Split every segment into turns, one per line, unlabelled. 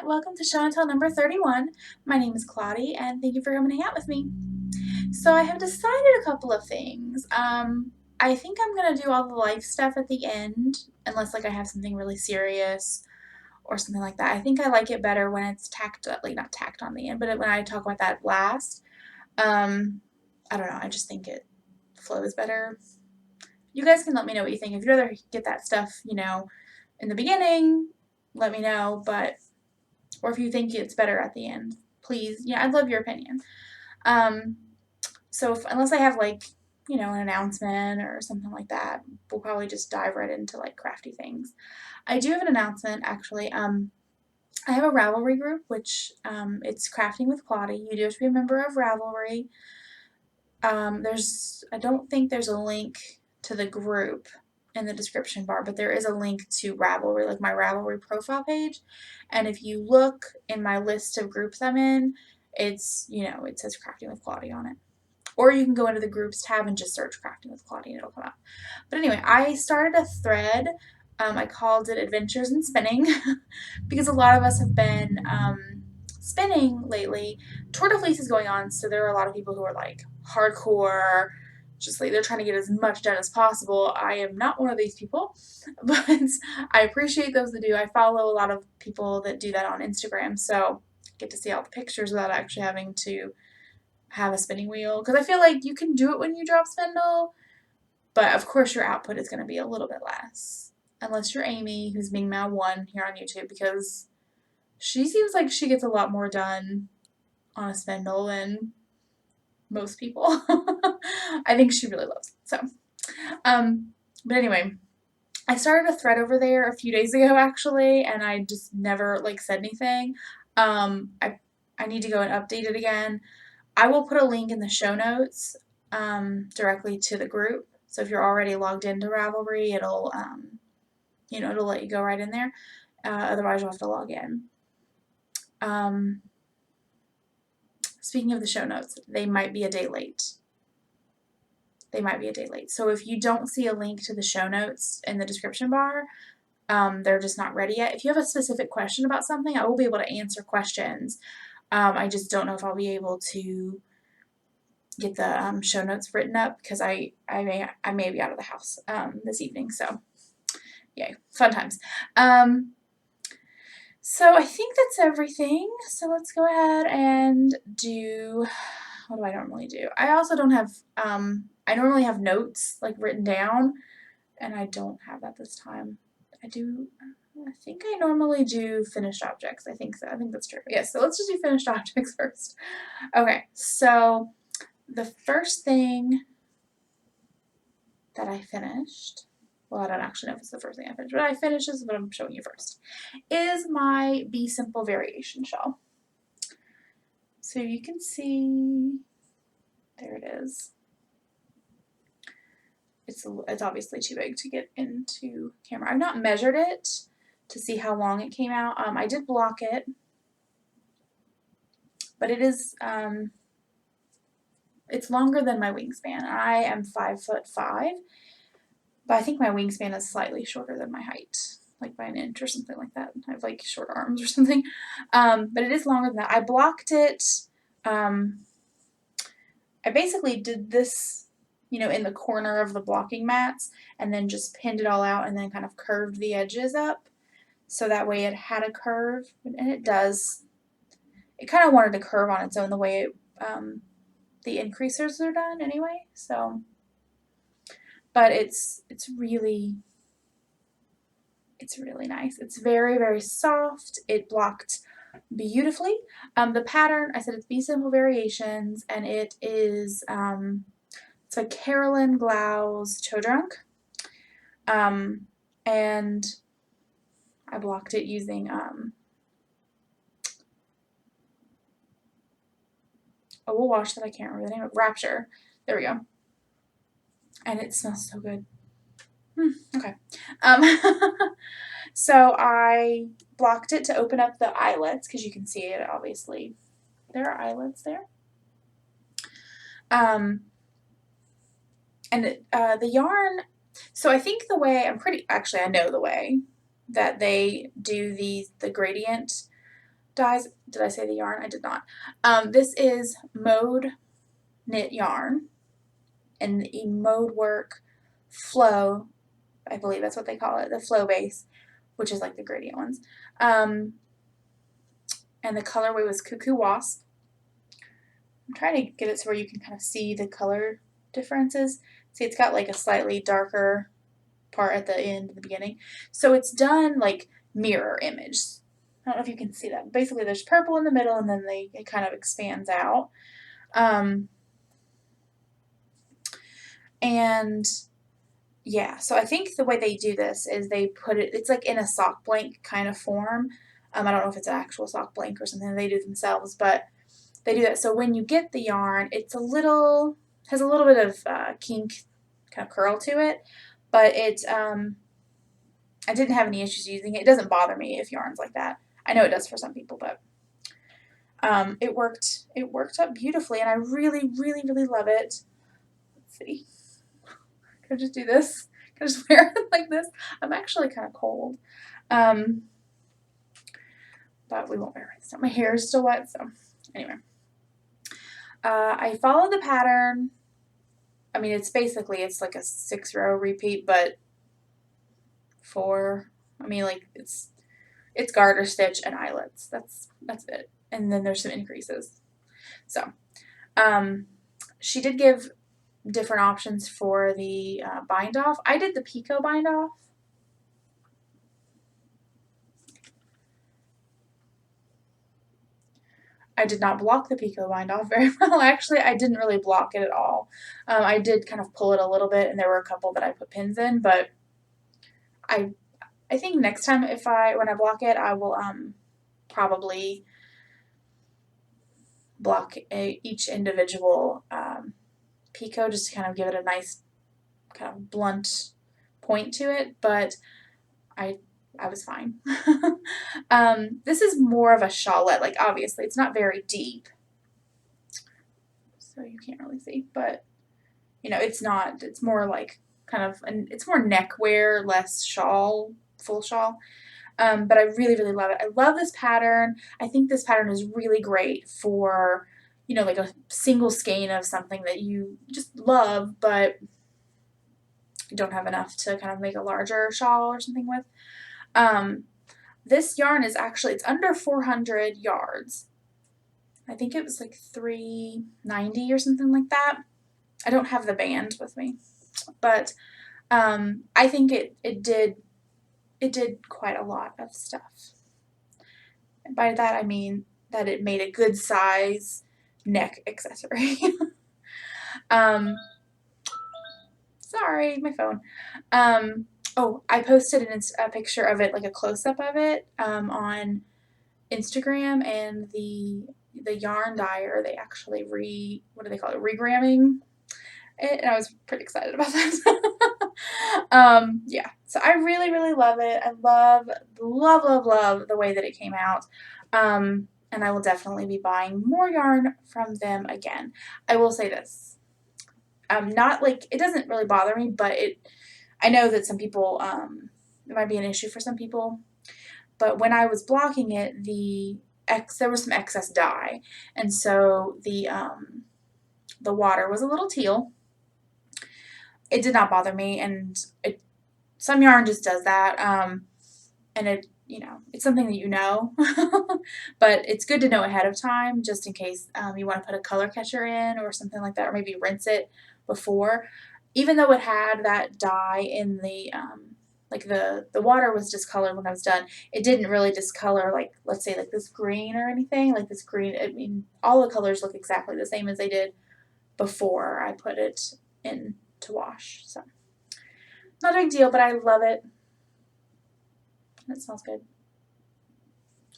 KitKat. Welcome to show and tell number 31. My name is Claudie and thank you for coming to hang out with me. So I have decided a couple of things. I think I'm going to do all the life stuff at the end, unless like I have something really serious or something like that. I think I like it better when it's tacked, like not tacked on the end, but when I talk about that last. I don't know, I just think it flows better. You guys can let me know what you think. If you'd rather get that stuff, in the beginning, let me know, or if you think it's better at the end, please, I'd love your opinion. Um, unless I have like, an announcement or something like that, we'll probably just dive right into like crafty things. I do have an announcement actually. I have a Ravelry group, which it's Crafting with Claudie. You do have to be a member of Ravelry. I don't think there's a link to the group in the description bar, but there is a link to Ravelry, like my Ravelry profile page. And if you look in my list of groups I'm in, it says Crafting with Claudie on it. Or you can go into the groups tab and just search Crafting with Claudie and it'll come up. But anyway, I started a thread. I called it Adventures in Spinning because a lot of us have been spinning lately. Tour de Fleece is going on, so there are a lot of people who are like hardcore, just like they're trying to get as much done as possible. I am not one of these people, but I appreciate those that do. I follow a lot of people that do that on Instagram, so I get to see all the pictures without actually having to have a spinning wheel, because I feel like you can do it when you drop spindle, but of course your output is going to be a little bit less, unless you're Amy, who's being Mal1 here on YouTube, because she seems like she gets a lot more done on a spindle than most people. I think she really loves it. So, but anyway, I started a thread over there a few days ago actually, and I just never like said anything. I need to go and update it again. I will put a link in the show notes directly to the group. So if you're already logged into Ravelry, it'll it'll let you go right in there. Otherwise, you'll have to log in. Speaking of the show notes, they might be a day late. So if you don't see a link to the show notes in the description bar, they're just not ready yet. If you have a specific question about something, I will be able to answer questions. I just don't know if I'll be able to get the show notes written up because I may be out of the house this evening. So, yay, fun times. So I think that's everything. So let's go ahead and do, what do I normally do? I also don't have, I normally have notes like written down, and I don't have that this time. I think I normally do finished objects. I think so. I think that's true. Yes, so let's just do finished objects first. Okay, so the first thing that I finished, well, I don't actually know if it's the first thing I finished, but I finished is what I'm showing you first, is my Be Simple variation shawl. So you can see, there it is. It's obviously too big to get into camera. I've not measured it to see how long it came out. I did block it, but it is, it's longer than my wingspan. I am 5'5", but I think my wingspan is slightly shorter than my height, like by an inch or something like that. I have like short arms or something. But it is longer than that. I blocked it. I basically did this, in the corner of the blocking mats, and then just pinned it all out and then kind of curved the edges up. So that way it had a curve, and it does. It kind of wanted to curve on its own the way the increasers are done anyway. So, but it's really nice. It's very, very soft. It blocked beautifully. The pattern, I said it's Be Simple Variations, and it is, it's a Carolyn Glau's Chodrunk. And I blocked it using, a wool wash that I can't remember the name of, Rapture. There we go. And it smells so good. Okay. So I blocked it to open up the eyelets, because you can see it, obviously. There are eyelets there. And the yarn, so I think the way, actually I know the way that they do the gradient dyes. Did I say the yarn? I did not. This is Mode Knit Yarn and the Mode Work Flow. I believe that's what they call it, the flow base, which is like the gradient ones. And the colorway was Cuckoo Wasp. I'm trying to get it to where you can kind of see the color differences. See, it's got like a slightly darker part at the end, the beginning. So it's done like mirror image. I don't know if you can see that. Basically, there's purple in the middle, and then it kind of expands out. And yeah, so I think the way they do this is they put it, it's like in a sock blank kind of form. I don't know if it's an actual sock blank or something they do themselves, but they do that. So when you get the yarn, it's has a little bit of kink, kind of curl to it, but I didn't have any issues using it. It doesn't bother me if yarn's like that. I know it does for some people, but it worked up beautifully, and I really, really, really love it. Let's see. Can I just do this? Can I just wear it like this? I'm actually kind of cold. But we won't wear it. So my hair is still wet, so anyway. I followed the pattern. I mean, it's like a 6-row repeat, but 4. I mean, like it's garter stitch and eyelets. That's it. And then there's some increases. So, she did give different options for the bind off. I did the picot bind off. I did not block the picot bind off very well. Actually, I didn't really block it at all. I did kind of pull it a little bit, and there were a couple that I put pins in, but I think next time when I block it, I will probably block each individual picot just to kind of give it a nice kind of blunt point to it, but I was fine. This is more of a shawlette. Like, obviously, it's not very deep, so you can't really see, but, you know, it's more like kind of, it's more neck wear, less shawl, full shawl. But I really, really love it. I love this pattern. I think this pattern is really great for, you know, like a single skein of something that you just love, but you don't have enough to kind of make a larger shawl or something with. This yarn is actually, it's under 400 yards. I think it was like 390 or something like that. I don't have the band with me, but I think it did quite a lot of stuff. And by that I mean that it made a good size neck accessory. Sorry, my phone. Oh, I posted a picture of it, like a close-up of it, on Instagram, and the yarn dyer, they actually what do they call it, regramming it, and I was pretty excited about that. Yeah, so I really, really love it. I love, love, love, love the way that it came out. And I will definitely be buying more yarn from them again. I will say this. Not like, it doesn't really bother me, but I know that some people, it might be an issue for some people, but when I was blocking it, there was some excess dye, and so the water was a little teal. It did not bother me, and some yarn just does that, and it's something that you know, but it's good to know ahead of time just in case you want to put a color catcher in or something like that, or maybe rinse it before. Even though it had that dye in the like the water was discolored when I was done, it didn't really discolor, like, let's say, like this green or anything. Like this green, I mean, all the colors look exactly the same as they did before I put it in to wash. So not a big deal, but I love it. It smells good.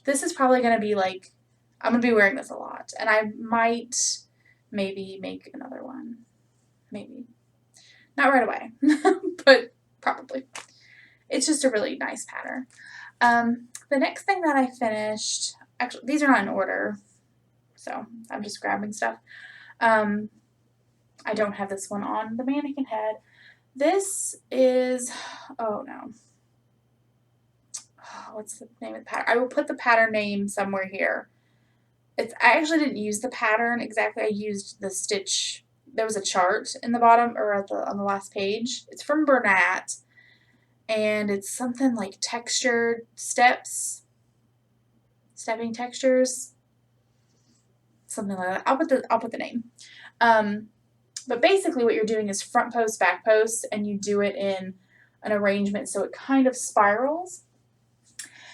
This is probably going to be like, I'm going to be wearing this a lot, and I might maybe make another one. Maybe. Not right away, but probably. It's just a really nice pattern. The next thing that I finished, actually, these are not in order, so I'm just grabbing stuff. I don't have this one on the mannequin head. This is, oh no. what's the name of the pattern? I will put the pattern name somewhere here. I actually didn't use the pattern exactly. I used the stitch. There was a chart in the bottom or on the last page. It's from Bernat, and it's something like textured stepping textures, something like that. I'll put the name. But basically, what you're doing is front post, back post, and you do it in an arrangement so it kind of spirals.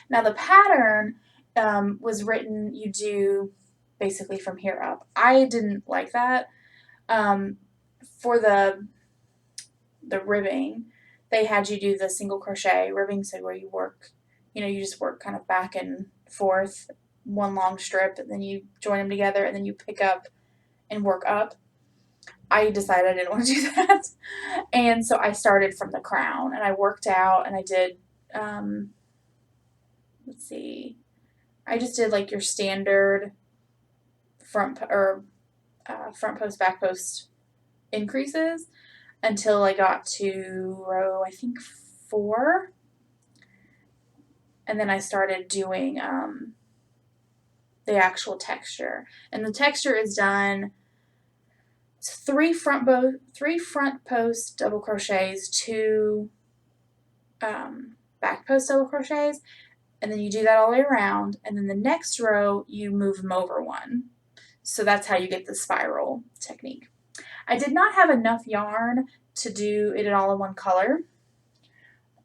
Now the pattern was written, you do basically from here up. I didn't like that. For the ribbing, they had you do the single crochet ribbing, so where you work, you just work kind of back and forth, one long strip, and then you join them together, and then you pick up and work up. I decided I didn't want to do that, and so I started from the crown, and I worked out, and I did, let's see, I just did like your standard front post, back post increases until I got to row, I think 4, and then I started doing the actual texture, and the texture is done 3 front post double crochets, 2 back post double crochets, and then you do that all the way around, and then the next row you move them over 1. So that's how you get the spiral technique. I did not have enough yarn to do it all in one color.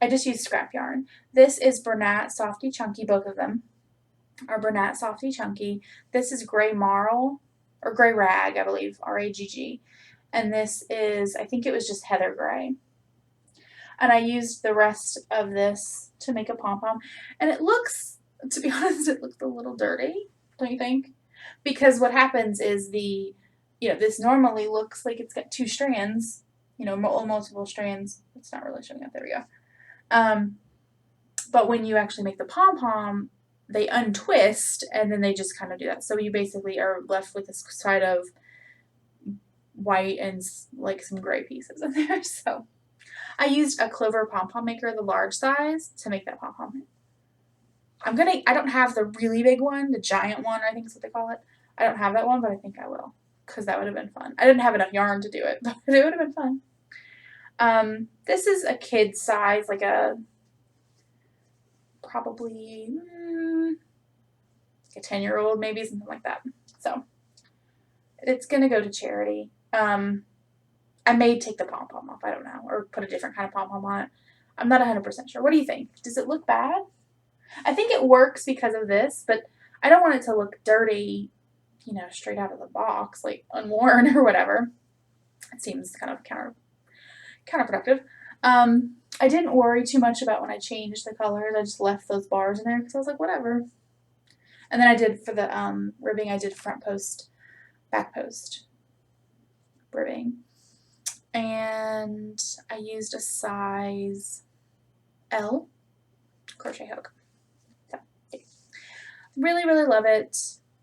I just used scrap yarn. This is Bernat Softy Chunky, both of them are Bernat Softy Chunky. This is Gray Marl, or Gray Rag, I believe, R-A-G-G. And this is, I think it was just Heather Gray. And I used the rest of this to make a pom-pom. And it looks, to be honest, it looks a little dirty, don't you think? Because what happens is this normally looks like it's got 2 strands, multiple strands. It's not really showing up. There we go. But when you actually make the pom-pom, they untwist, and then they just kind of do that. So you basically are left with this side of white and like some gray pieces in there. So I used a Clover pom-pom maker, the large size, to make that pom-pom. I don't have the really big one, the giant one, I think is what they call it. I don't have that one, but I think I will, because that would have been fun. I didn't have enough yarn to do it, but it would have been fun. This is a kid size, like a probably a 10-year-old, maybe, something like that. So it's gonna go to charity. I may take the pom-pom off, I don't know, or put a different kind of pom-pom on it. I'm not 100% sure. What do you think? Does it look bad? I think it works because of this, but I don't want it to look dirty, straight out of the box, like unworn or whatever. It seems kind of counterproductive. I didn't worry too much about when I changed the colors. I just left those bars in there because I was like, whatever. And then I did, for the ribbing, I did front post, back post ribbing. And I used a size L crochet hook. So, yeah. Really, really love it.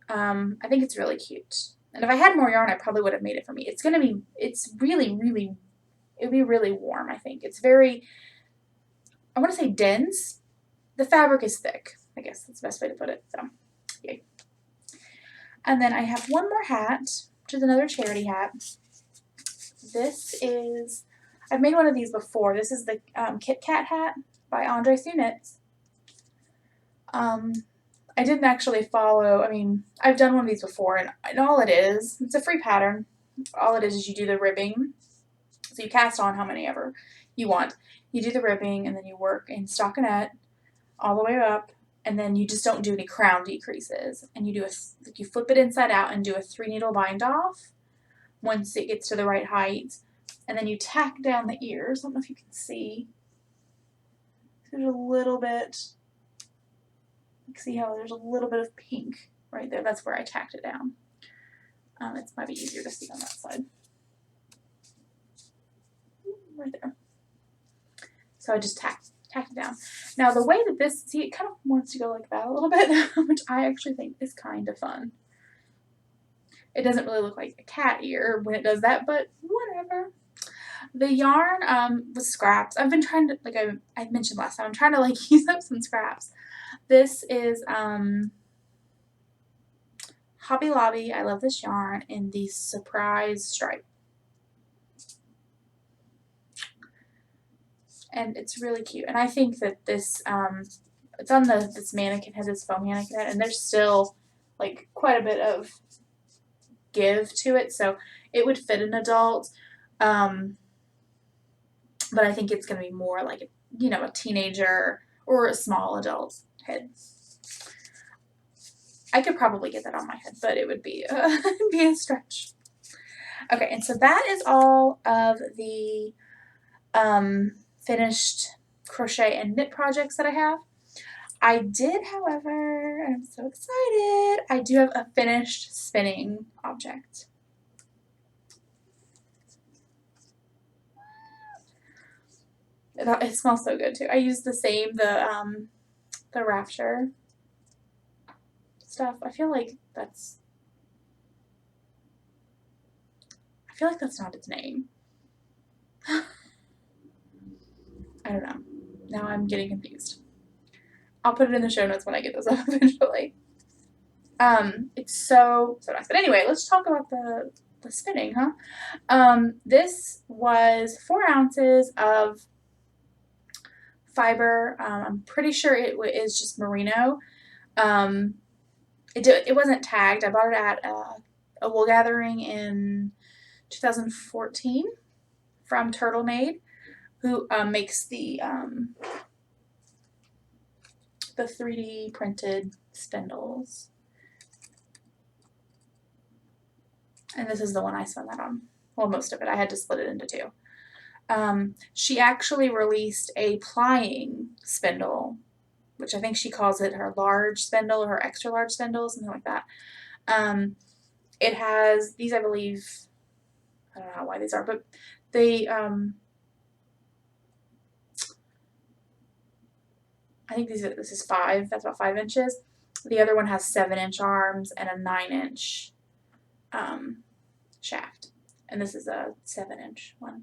I think it's really cute. And if I had more yarn, I probably would have made it for me. It's really, really, it would be really warm, I think. It's very, I want to say dense. The fabric is thick. I guess that's the best way to put it. So, yay. And then I have one more hat, which is another charity hat. This is, I've made one of these before. This is the KitKat Hat by Andre Sunitz. I didn't actually follow, I've done one of these before, and all it is, it's a free pattern. All it is you do the ribbing. So you cast on how many ever you want. You do the ribbing, and then you work in stockinette all the way up, and then you just don't do any crown decreases. And you do you flip it inside out and do a 3-needle bind off once it gets to the right height. And then you tack down the ears. I don't know if you can see. There's a little bit, you can see how there's a little bit of pink right there. That's where I tacked it down. It might be easier to see on that side. Right there. So I just tacked it down. Now the way that this, see, it kind of wants to go like that a little bit, which I actually think is kind of fun. It doesn't really look like a cat ear when it does that, but whatever. The yarn was scraps. I've been trying to, like I mentioned last time, I'm trying to like use up some scraps. This is Hobby Lobby. I love this yarn in the surprise stripe. And it's really cute. And I think that this it's on this mannequin head, this foam mannequin head, and there's still like quite a bit of give to it, so it would fit an adult. But I think it's going to be more like a teenager or a small adult head. I could probably get that on my head, but it would be a stretch. Okay, and so that is all of the finished crochet and knit projects that I have. I did, however, and I'm so excited, I do have a finished spinning object. It smells so good too. I used the Rapture stuff. I feel like that's not its name. I don't know. Now I'm getting confused. I'll put it in the show notes when I get those up eventually. It's so nice. But anyway, let's talk about the spinning, huh? This was 4 ounces of fiber. I'm pretty sure it is just merino. It wasn't tagged. I bought it at a wool gathering in 2014 from Turtle Made, who makes the 3D printed spindles. And this is the one I spun that on. Well, most of it. I had to split it into 2. She actually released a plying spindle, which I think she calls it her large spindle or her extra large spindle, something like that. It has these, I believe, I don't know why these are, but they, I think this is 5, that's about 5 inches. The other one has 7-inch arms and a 9-inch shaft. And this is a 7-inch one.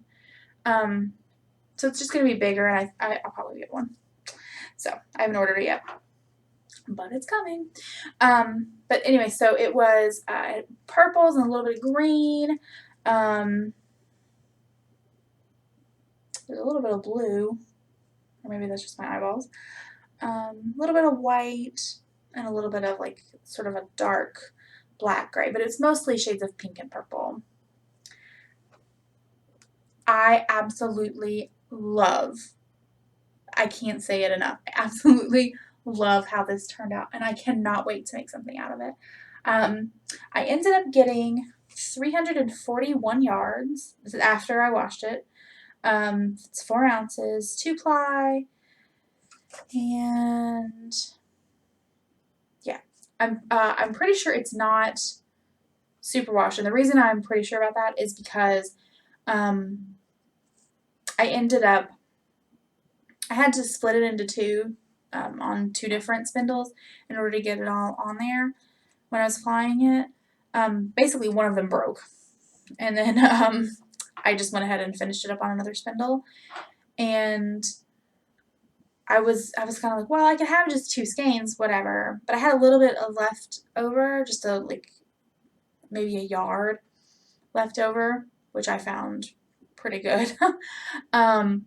So it's just going to be bigger, and I'll probably get one. So I haven't ordered it yet, but it's coming. But anyway, so it was purples and a little bit of green. There's a little bit of blue, or maybe that's just my eyeballs. A little bit of white and a little bit of like sort of a dark black gray, but it's mostly shades of pink and purple. I absolutely love, I can't say it enough, I absolutely love how this turned out, and I cannot wait to make something out of it. I ended up getting 341 yards. This is after I washed it. It's 4 ounces, 2-ply, and yeah, I'm pretty sure it's not superwash, and the reason I'm pretty sure about that is because I had to split it into 2 on 2 different spindles in order to get it all on there when I was flying it. Basically, one of them broke, and then I just went ahead and finished it up on another spindle, and I was kind of like, well, I could have just 2 skeins, whatever, but I had a little bit of left over, just maybe a yard left over, which I found pretty good. And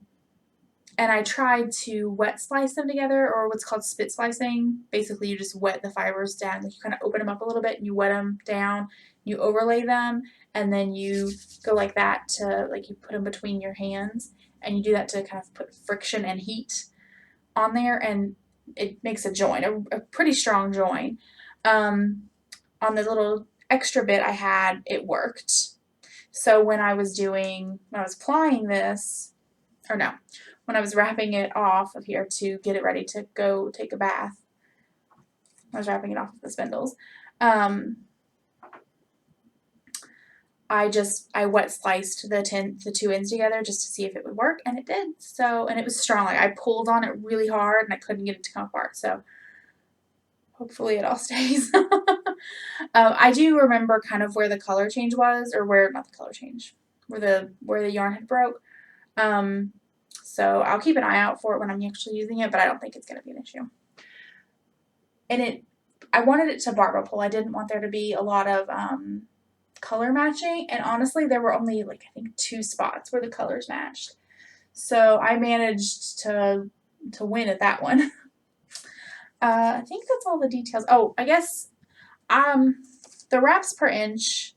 I tried to wet slice them together, or what's called spit slicing. Basically, you just wet the fibers down. Like, you kind of open them up a little bit and you wet them down. You overlay them, and then you go like that to, like, you put them between your hands, and you do that to kind of put friction and heat on there, and it makes a joint, a pretty strong joint. On the little extra bit I had, it worked. So when I was applying this, or no, when I was wrapping it off of here to get it ready to go take a bath, I was wrapping it off of the spindles. I wet sliced the 2 ends together just to see if it would work, and it did. So, and it was strong. Like, I pulled on it really hard and I couldn't get it to come apart. So hopefully it all stays. I do remember kind of where the color change was, or not the color change, where the yarn had broke. So I'll keep an eye out for it when I'm actually using it, but I don't think it's going to be an issue. And I wanted it to barber pole. I didn't want there to be a lot of color matching, and honestly there were only like I think 2 spots where the colors matched. So I managed to win at that one. I think that's all the details. Oh, I guess the wraps per inch,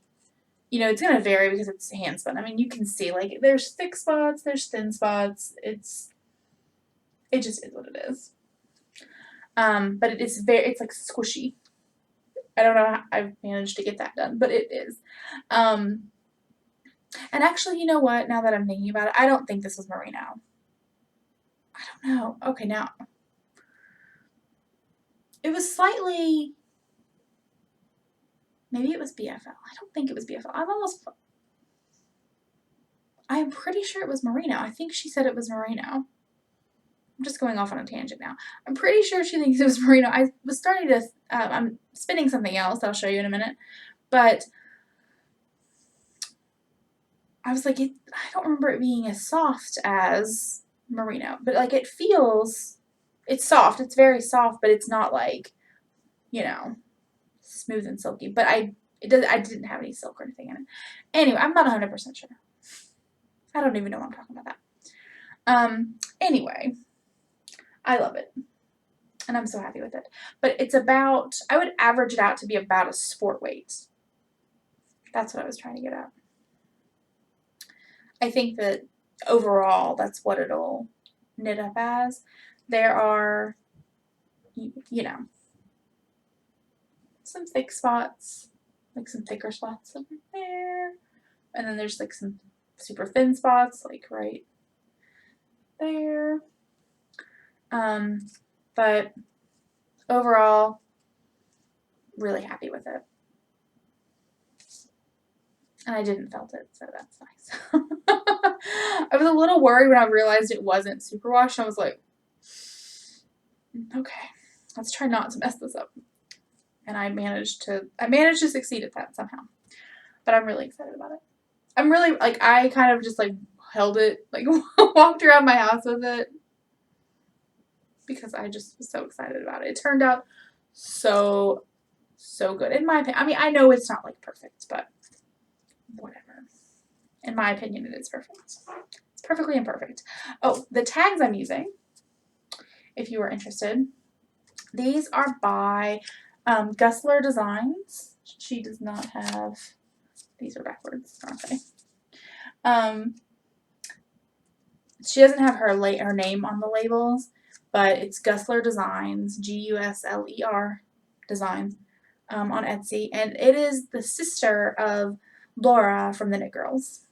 you know, it's going to vary because it's hand spun. I mean, you can see like there's thick spots, there's thin spots. It just is what it is. But it's like squishy. I don't know how I've managed to get that done, but it is. And actually, you know what? Now that I'm thinking about it, I don't think this was merino. I don't know. Okay, now it was slightly. Maybe it was BFL. I don't think it was BFL. I'm pretty sure it was merino. I think she said it was merino. I'm just going off on a tangent now. I'm pretty sure she thinks it was merino. I was starting to. I'm spinning something else. I'll show you in a minute. But I was like, I don't remember it being as soft as merino, but like it feels, it's soft. It's very soft, but it's not like, you know, smooth and silky. But I didn't have any silk or anything in it. Anyway, I'm not 100% sure. I don't even know why I'm talking about that. Anyway, I love it. And I'm so happy with it. But it's about, I would average it out to be about a sport weight. That's what I was trying to get at. I think that overall, that's what it'll knit up as. There are, you know, some thick spots, like some thicker spots over there. And then there's like some super thin spots, like right there. But overall, really happy with it. And I didn't felt it, so that's nice. I was a little worried when I realized it wasn't superwash. I was like, okay, let's try not to mess this up. And I managed to succeed at that somehow. But I'm really excited about it. I'm really, like, I kind of just, like, held it, like, walked around my house with it. Because I just was so excited about it. It turned out so good. In my opinion, I mean, I know it's not, like, perfect, but whatever. In my opinion, it is perfect. It's perfectly imperfect. Oh, the tags I'm using, if you are interested, these are by Gusler Designs. She does not have, these are backwards, aren't they? She doesn't have her name on the labels, but it's Gusler Designs, Gusler Designs, on Etsy, and it is the sister of Laura from the Knit Girls.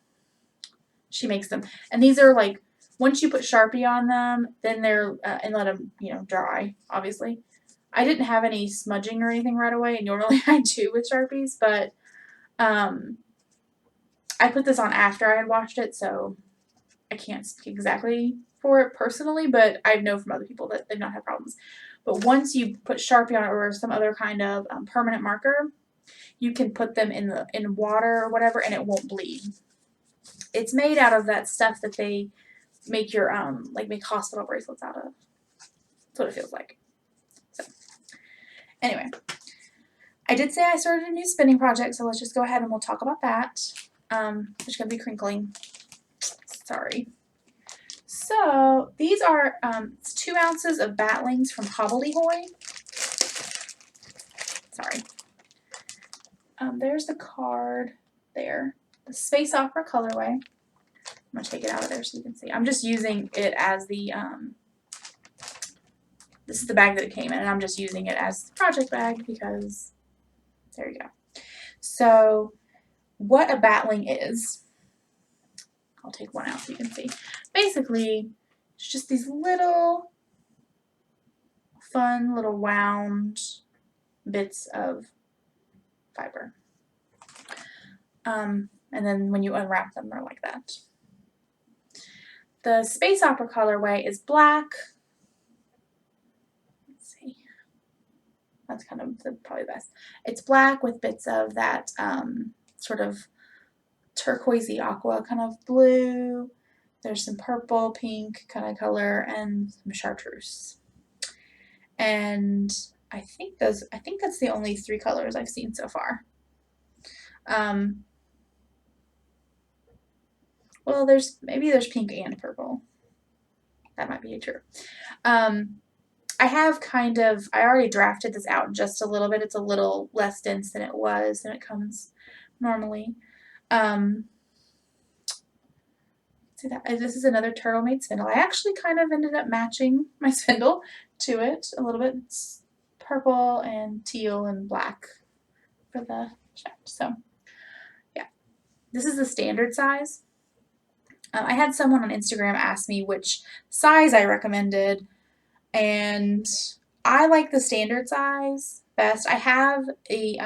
She makes them, and these are like, once you put Sharpie on them, then they're and let them, you know, dry. Obviously, I didn't have any smudging or anything right away, and normally I do with Sharpies, but I put this on after I had washed it, so I can't speak exactly for it personally, but I know from other people that they've not had problems. But once you put Sharpie on it or some other kind of permanent marker, you can put them in water or whatever, and it won't bleed. It's made out of that stuff that they make your like make hospital bracelets out of. That's what it feels like. So anyway, I did say I started a new spinning project, so let's just go ahead and we'll talk about that. It's gonna be crinkling. Sorry. So these are 2 ounces of batlings from Hobbledehoy. Sorry. There's the card there. The Space Opera colorway. I'm going to take it out of there so you can see. I'm just using it as the, this is the bag that it came in, and I'm just using it as the project bag because, there you go. So, what a batling is, I'll take one out so you can see. Basically, it's just these little, fun, little wound bits of fiber. And then when you unwrap them, they're like that. The Space Opera colorway is black. Let's see. That's kind of probably the best. It's black with bits of that sort of turquoisey aqua kind of blue. There's some purple, pink kind of color, and some chartreuse. And I think that's the only 3 colors I've seen so far. Well, there's pink and purple. That might be true. I have I already drafted this out just a little bit. It's a little less dense than it comes normally. See that? This is another Turtle Made spindle. I actually kind of ended up matching my spindle to it a little bit. It's purple and teal and black for the shaft. So, yeah. This is the standard size. I had someone on Instagram ask me which size I recommended, and I like the standard size best. I have a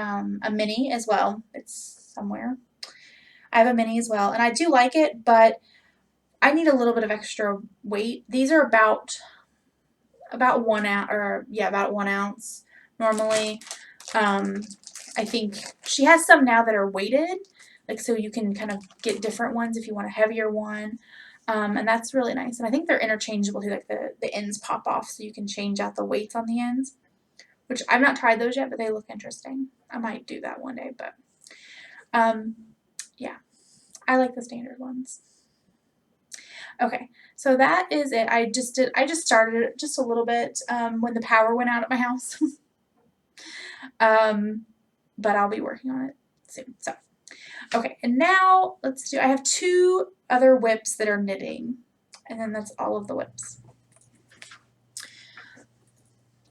mini as well. It's somewhere. I have a mini as well, and I do like it, but I need a little bit of extra weight. These are about 1 ounce, about 1 ounce normally. I think she has some now that are weighted, like so you can kind of get different ones if you want a heavier one. And that's really nice. And I think they're interchangeable too, like the ends pop off so you can change out the weights on the ends, which I've not tried those yet, but they look interesting. I might do that one day, but yeah, I like the standard ones. Okay, so that is it. I just started it just a little bit when the power went out at my house. But I'll be working on it soon. So, okay, and now I have 2 other whips that are knitting, and then that's all of the whips.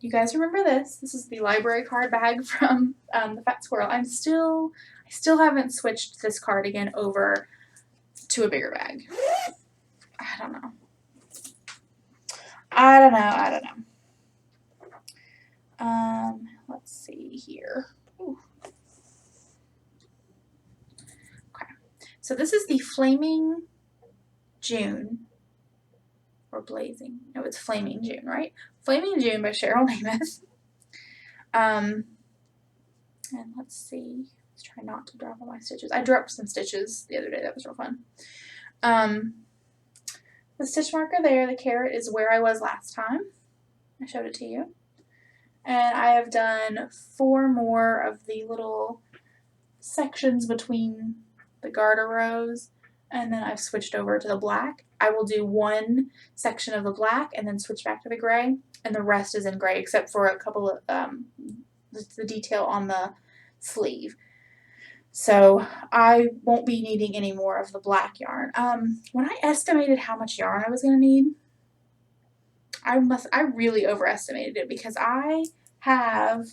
You guys remember this? This is the library card bag from the Fat Squirrel. I still haven't switched this cardigan over to a bigger bag. I don't know. Let's see here. Ooh. Okay. So this is the Flaming June. Or Blazing. No, it's Flaming June, right? Flaming June by Cheryl Namath. And let's see. Let's try not to drop all my stitches. I dropped some stitches the other day. That was real fun. The stitch marker there, the carrot, is where I was last time. I showed it to you. And I have done 4 more of the little sections between the garter rows, and then I've switched over to the black. I will do 1 section of the black and then switch back to the gray, and the rest is in gray except for a couple of the detail on the sleeve. So I won't be needing any more of the black yarn. When I estimated how much yarn I was going to need, I really overestimated it because I have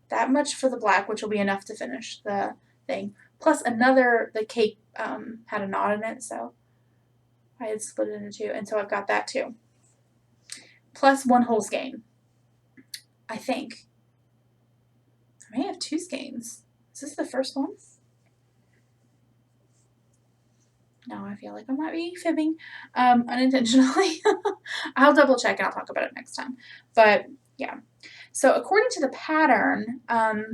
that much for the black, which will be enough to finish the thing. Plus the cape had a knot in it, so I had split it into 2, and so I've got that too. Plus 1 whole skein, I think. I may have 2 skeins. Is this the first one? No, I feel like I might be fibbing unintentionally. I'll double check and I'll talk about it next time. But yeah, so according to the pattern, I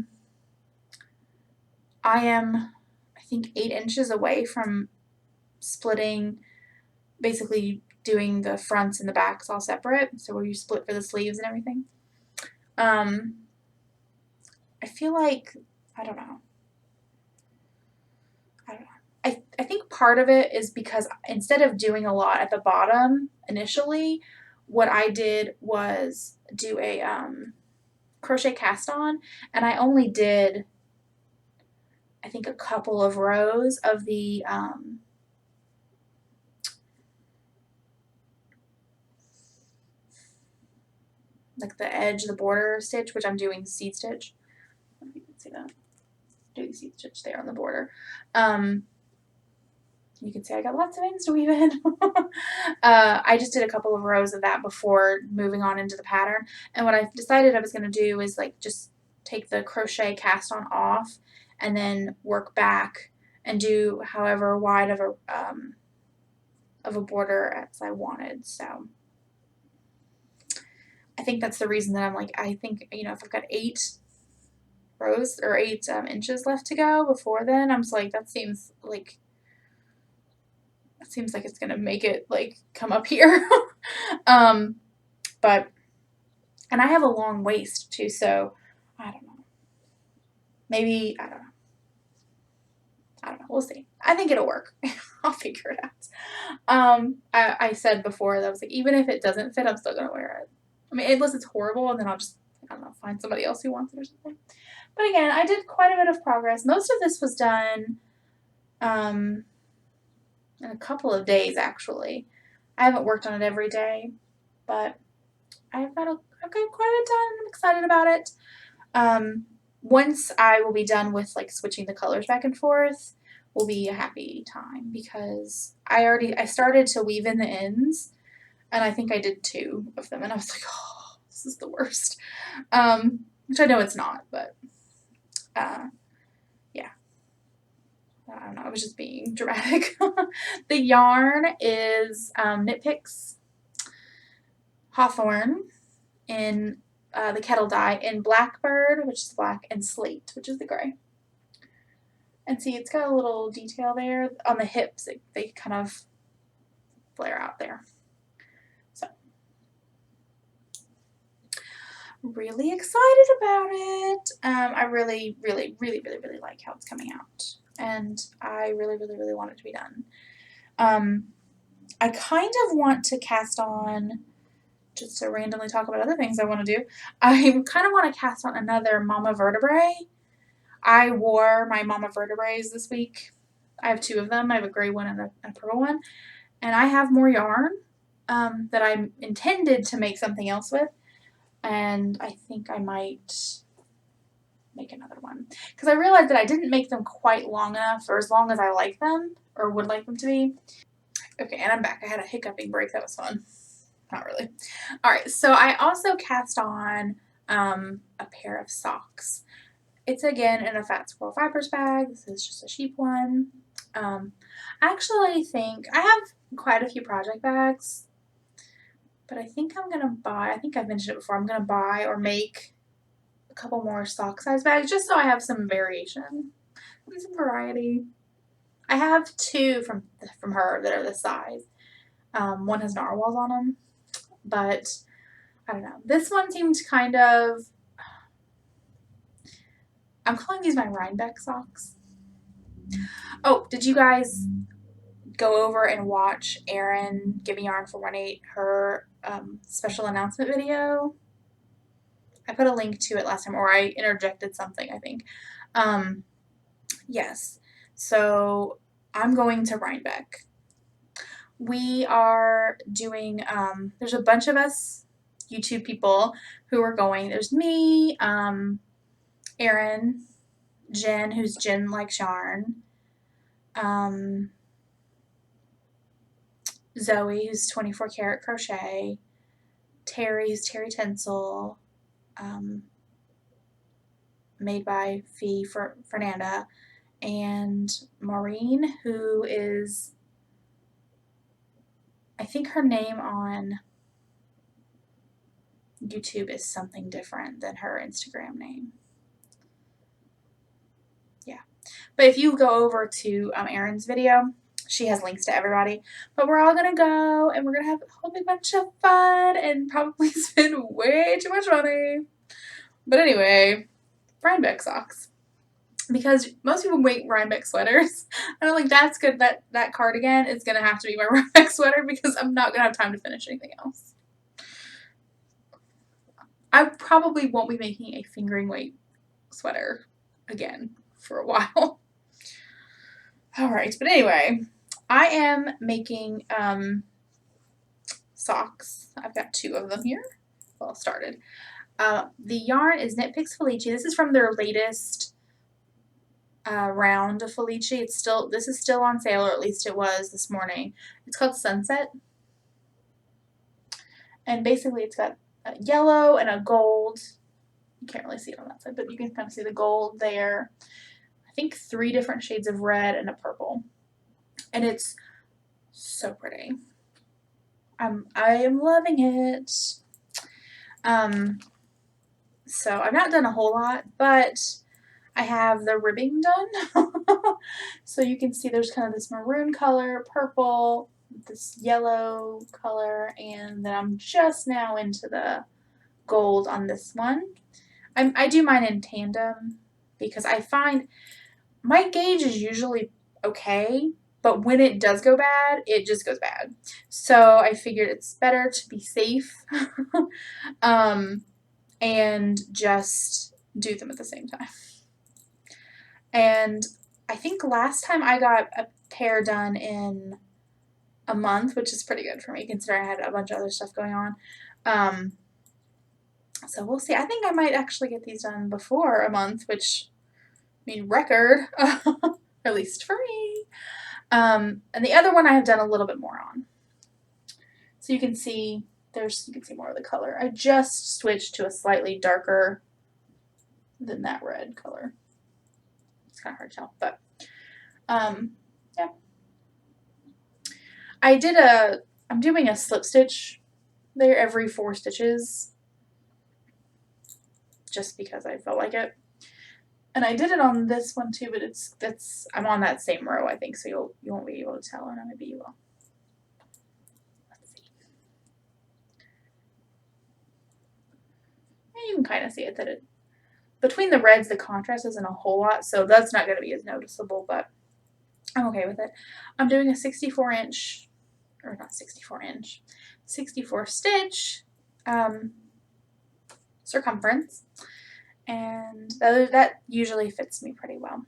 am, I think, 8 inches away from splitting, basically doing the fronts and the backs all separate. So where you split for the sleeves and everything. I feel like, I don't know. I think part of it is because instead of doing a lot at the bottom initially, what I did was do a crochet cast on, and I only did, I think, a couple of rows of the like the edge, the border stitch, which I'm doing seed stitch. I don't know if you can see that. Doing seed stitch there on the border. You can see I got lots of ends to weave in. I just did a couple of rows of that before moving on into the pattern. And what I decided I was going to do is like just take the crochet cast on off and then work back and do however wide of a border as I wanted. So I think that's the reason that I'm like, I think, you know, if I've got 8 rows or 8 inches left to go before then. I'm just like, that seems like it's gonna make it like come up here. But and I have a long waist too, so I don't know. Maybe I don't know. We'll see. I think it'll work. I'll figure it out. I said before that I was like, even if it doesn't fit, I'm still gonna wear it. I mean, unless it's horrible, and then I'll just, I don't know, find somebody else who wants it or something. But again, I did quite a bit of progress. Most of this was done in a couple of days, actually. I haven't worked on it every day, but I've got quite a bit done. I'm excited about it. Once I will be done with like switching the colors back and forth, will be a happy time, because I started to weave in the ends, and I think I did 2 of them, and I was like, oh, this is the worst. Which I know it's not, but yeah. I don't know, I was just being dramatic. The yarn is Knit Picks Hawthorne in the kettle dye in Blackbird, which is black, and Slate, which is the gray. And see, it's got a little detail there on the hips. They kind of flare out there. So, really excited about it. I really, really, really, really, really like how it's coming out. And I really, really, really want it to be done. I kind of want to cast on, just to randomly talk about other things I want to do, I kind of want to cast on another Mama Vertebrae. I wore my Mama Vertebraes this week. I have 2 of them. I have a gray one and a purple one. And I have more yarn that I intended to make something else with. And I think I might make another one. Because I realized that I didn't make them quite long enough, or as long as I like them, or would like them to be. Okay, and I'm back. I had a hiccuping break. That was fun. Not really. Alright, so I also cast on a pair of socks. It's again in a Fat Squirrel Fibers bag. This is just a sheep one. I actually think I have quite a few project bags, but I think I'm going to buy, I think I've mentioned it before, I'm going to buy or make a couple more sock size bags just so I have some variation and some variety. I have 2 from her that are this size. One has narwhals on them, but I don't know. This one seemed kind of, I'm calling these my Rhinebeck socks. Oh, did you guys go over and watch Erin Give Me Yarn for 1-8, her special announcement video? I put a link to it last time, or I interjected something, I think. Yes. So I'm going to Rhinebeck. We are doing, there's a bunch of us YouTube people who are going. There's me, Erin, Jen, who's Jen Likes Yarn, Zoe, who's 24 Karat Crochet, Terry, who's Terry Tinsel, made by Fee for Fernanda, and Maureen, who is, I think her name on YouTube is something different than her Instagram name. Yeah. But if you go over to Erin's video, she has links to everybody. But we're all going to go, and we're going to have a whole big bunch of fun and probably spend way too much money. But anyway, Rhinebeck socks. Because most people make Rhinebeck sweaters. And I'm like, that's good. That cardigan is going to have to be my Rhinebeck sweater, because I'm not going to have time to finish anything else. I probably won't be making a fingering weight sweater again for a while. Alright, but anyway, I am making socks. I've got 2 of them here. Well, started. The yarn is Knit Picks Felici. This is from their latest round of Felici. This is still on sale, or at least it was this morning. It's called Sunset. And basically it's got a yellow and a gold. You can't really see it on that side, but you can kind of see the gold there. I think 3 different shades of red and a purple. And it's so pretty. I am loving it. So I've not done a whole lot, but I have the ribbing done. So you can see there's kind of this maroon color, purple, this yellow color, and then I'm just now into the gold on this one. I do mine in tandem because I find my gauge is usually okay, but when it does go bad, it just goes bad. So I figured it's better to be safe and just do them at the same time. And I think last time I got a pair done in a month, which is pretty good for me considering I had a bunch of other stuff going on. So we'll see. I think I might actually get these done before a month, which I mean record, at least for me. And the other one I have done a little bit more on. So you can see you can see more of the color. I just switched to a slightly darker than that red color. It's kind of hard to tell, but yeah. I'm doing a slip stitch there every 4 stitches just because I felt like it. And I did it on this one too, but I'm on that same row, I think, so you won't be able to tell, or maybe you will. Let's see. And you can kind of see it that between the reds, the contrast isn't a whole lot, so that's not going to be as noticeable, but I'm okay with it. I'm doing a 64 inch, or not 64 inch, 64 stitch circumference, and that usually fits me pretty well.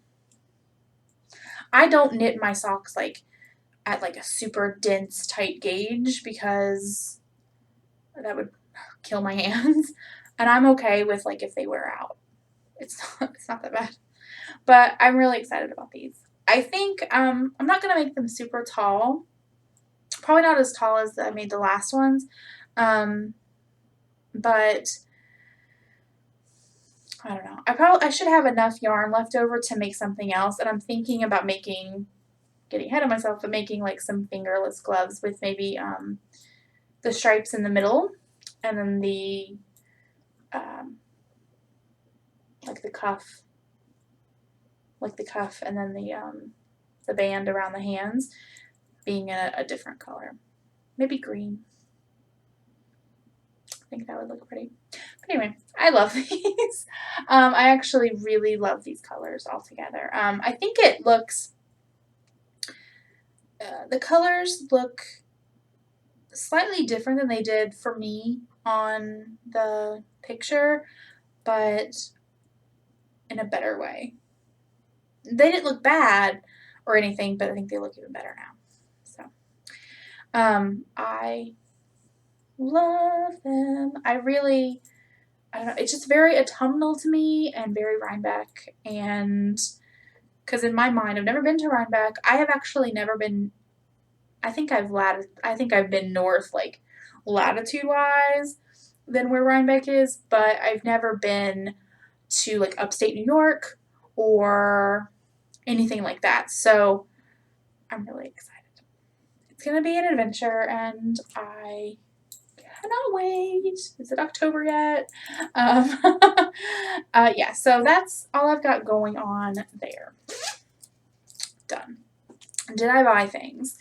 I don't knit my socks like at like a super dense tight gauge because that would kill my hands, and I'm okay with like if they wear out. It's not that bad, but I'm really excited about these. I think I'm not gonna make them super tall, probably not as tall as I made the last ones, but I don't know. I should have enough yarn left over to make something else, and I'm thinking about getting ahead of myself, but making like some fingerless gloves with maybe the stripes in the middle, and then the cuff, and then the band around the hands being a different color, maybe green. I think that would look pretty. But anyway, I love these. I actually really love these colors all together. I think it looks. The colors look slightly different than they did for me on the picture, but in a better way. They didn't look bad or anything, but I think they look even better now. So, I love them. I don't know, it's just very autumnal to me and very Rhinebeck, and because in my mind, I've never been to Rhinebeck. I have actually never been, I think I've been north, like latitude-wise than where Rhinebeck is, but I've never been to like upstate New York or anything like that. So I'm really excited. It's going to be an adventure, and I cannot wait. Is it October yet? Yeah, so that's all I've got going on there. Done. Did I buy things?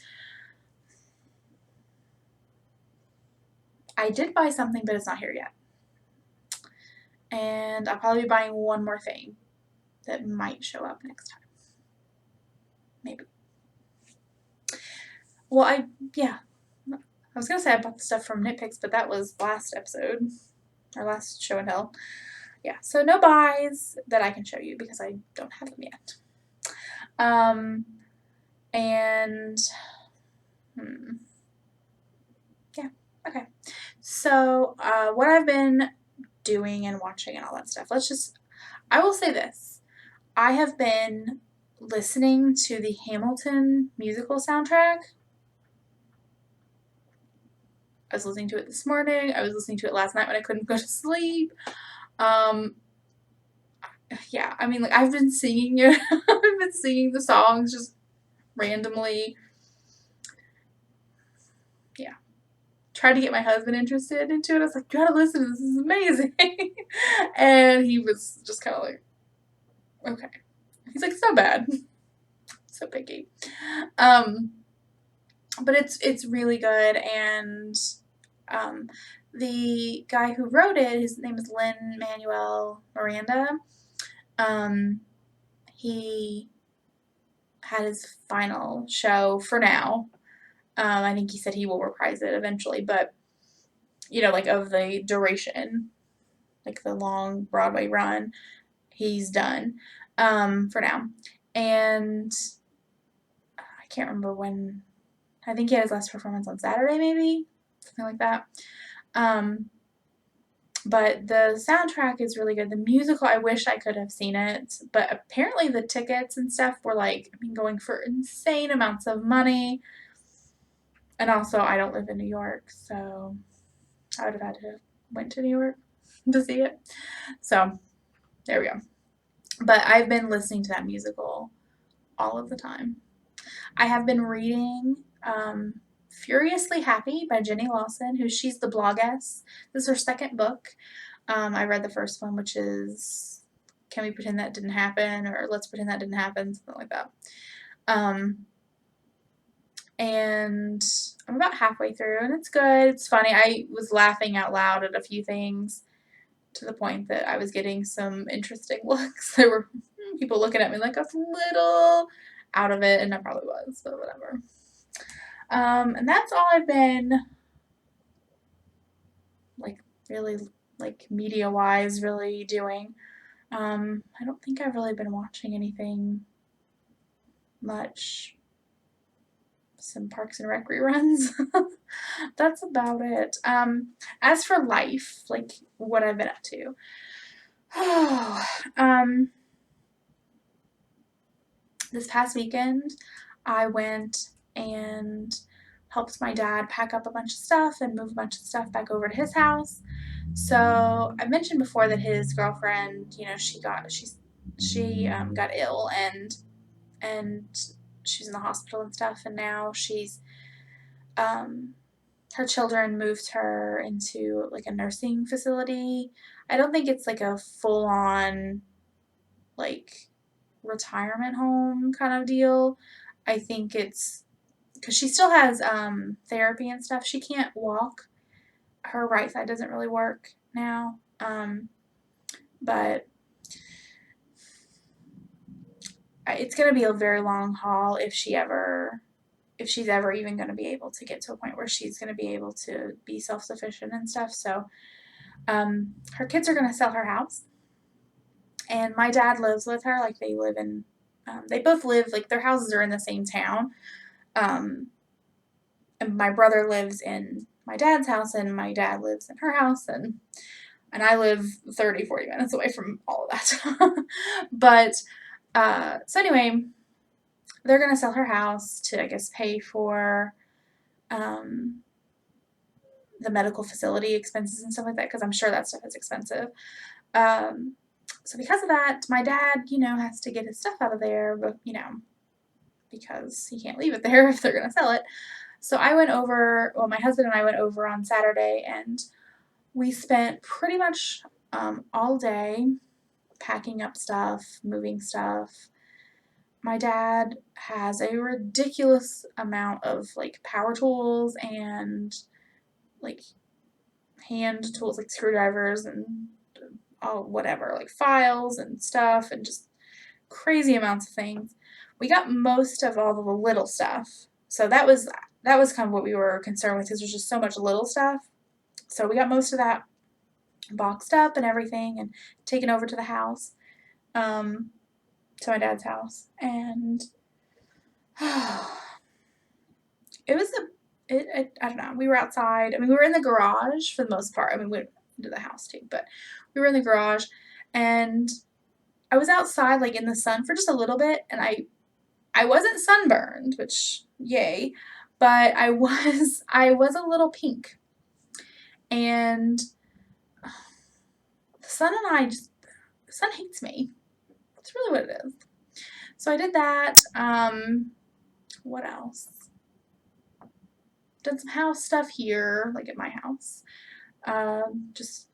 I did buy something, but it's not here yet. And I'll probably be buying one more thing that might show up next time. Maybe. Well, I was going to say I bought the stuff from Knitpicks, but that was last episode, or last show and tell. Yeah, so no buys that I can show you because I don't have them yet. Yeah, okay. So, what I've been doing and watching and all that stuff, I will say this. I have been listening to the Hamilton musical soundtrack. I was listening to it this morning. I was listening to it last night when I couldn't go to sleep. Yeah, I mean, like, I've been singing it. I've been singing the songs just randomly. Yeah. Tried to get my husband interested into it. I was like, you gotta listen to this. This is amazing. And he was just kind of like, Okay. He's like, it's not bad. So picky. Um, but it's really good, and um, the guy who wrote it, his name is Lin-Manuel Miranda. Um, he had his final show for now. I think he said he will reprise it eventually, but like of the duration, like the long Broadway run, he's done for now. And I can't remember when. I think he had his last performance on Saturday, maybe something like that. Um, but the soundtrack is really good. The musical, I wish I could have seen it, but apparently the tickets and stuff were like, going for insane amounts of money. And also, I don't live in New York, so I would have had to went to New York to see it. So there we go. But I've been listening to that musical all of the time. I have been reading Furiously Happy by Jenny Lawson, she's the bloggess. This is her second book. I read the first one, which is Can We Pretend That Didn't Happen, or Let's Pretend That Didn't Happen, something like that. And I'm about halfway through, and it's good. It's funny. I was laughing out loud at a few things to the point that I was getting some interesting looks. There were people looking at me like I was a little out of it, and I probably was, but whatever. And that's all I've been, like, really, like, media-wise, really doing. I don't think I've really been watching anything much. Some Parks and Rec reruns. That's about it. As for life, like, what I've been up to. um, this past weekend, I went and helped my dad pack up a bunch of stuff and move a bunch of stuff back over to his house. So I mentioned before that his girlfriend, she got ill, and she's in the hospital and stuff, and now she's her children moved her into like a nursing facility. I don't think it's like a full on like retirement home kind of deal. I think it's because she still has therapy and stuff. She can't walk. Her right side doesn't really work now. But it's going to be a very long haul if she's ever even going to be able to get to a point where she's going to be able to be self-sufficient and stuff. So her kids are going to sell her house, and my dad lives with her. Like they both live, like their houses are in the same town. And my brother lives in my dad's house, and my dad lives in her house, and I live 30-40 minutes away from all of that. But so anyway, they're going to sell her house to, I guess, pay for the medical facility expenses and stuff like that, because I'm sure that stuff is expensive. So because of that, my dad, has to get his stuff out of there, but, because he can't leave it there if they're going to sell it. So my husband and I went over on Saturday, and we spent pretty much all day packing up stuff, moving stuff. My dad has a ridiculous amount of like power tools and like hand tools, like screwdrivers and all whatever, like files and stuff, and just crazy amounts of things. We got most of all the little stuff, so that was kind of what we were concerned with, because there's just so much little stuff. So we got most of that boxed up and everything, and taken over to the house, to my dad's house, and it was I don't know. We were outside. I mean, we were in the garage for the most part. I mean, we went into the house too, but we were in the garage, and I was outside, like in the sun for just a little bit, and I wasn't sunburned, which yay, but I was a little pink, and the sun hates me. That's really what it is. So I did that. What else? Done some house stuff here, like at my house. Just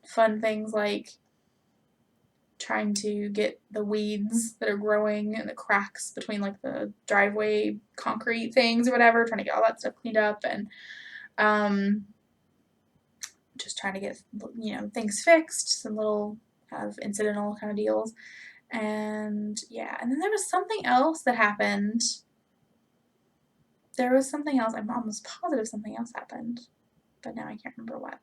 fun things like trying to get the weeds that are growing in the cracks between like the driveway concrete things or whatever, trying to get all that stuff cleaned up, and just trying to get, you know, things fixed, some little kind of incidental kind of deals. And yeah, and then there was something else that happened. There was something else. I'm almost positive something else happened, but now I can't remember what.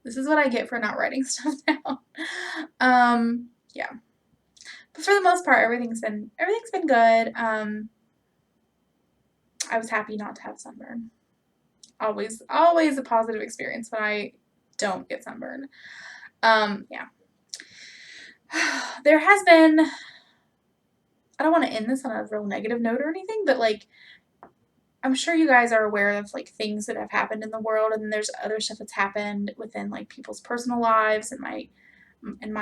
This is what I get for not writing stuff down. Yeah. But for the most part, everything's been good. I was happy not to have sunburn. Always a positive experience when I don't get sunburn. Yeah. There has been, I don't want to end this on a real negative note or anything, but like, I'm sure you guys are aware of like things that have happened in the world, and then there's other stuff that's happened within like people's personal lives and my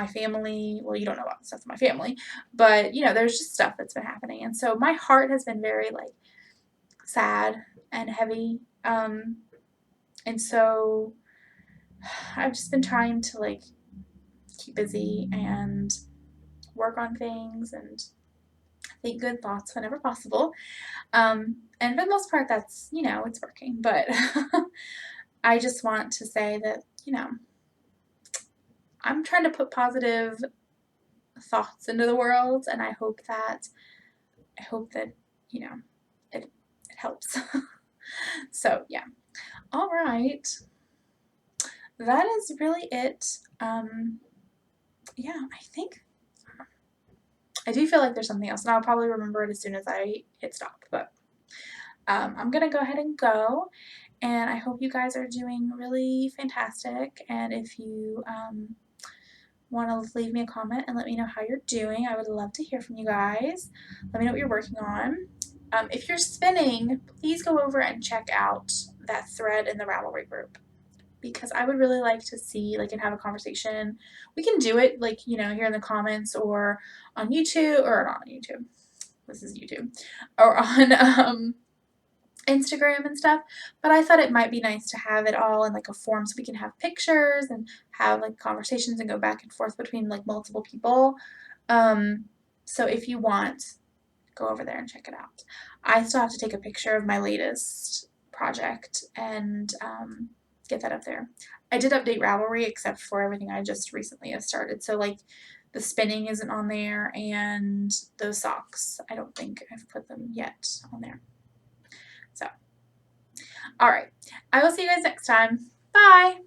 family. Well, you don't know about the stuff in my family, but you know, there's just stuff that's been happening. And so my heart has been very like sad and heavy. And so I've just been trying to like keep busy and work on things and think good thoughts whenever possible. And for the most part, that's, you know, it's working. But I just want to say that, you know, I'm trying to put positive thoughts into the world, and I hope that, you know, it helps. So, yeah. All right. That is really it. Yeah, I think I do feel like there's something else, and I'll probably remember it as soon as I hit stop. But I'm going to go ahead and go, and I hope you guys are doing really fantastic. And if you want to leave me a comment and let me know how you're doing, I would love to hear from you guys. Let me know what you're working on. If you're spinning, please go over and check out that thread in the Ravelry group, because I would really like to see, like, and have a conversation. We can do it, like, you know, here in the comments or on YouTube, or not on YouTube. This is YouTube. Or on Instagram and stuff. But I thought it might be nice to have it all in like a form so we can have pictures and have like conversations and go back and forth between like multiple people. So if you want, go over there and check it out. I still have to take a picture of my latest project and get that up there. I did update Ravelry except for everything I just recently have started. So like the spinning isn't on there, and those socks, I don't think I've put them yet on there. So, all right. I will see you guys next time. Bye.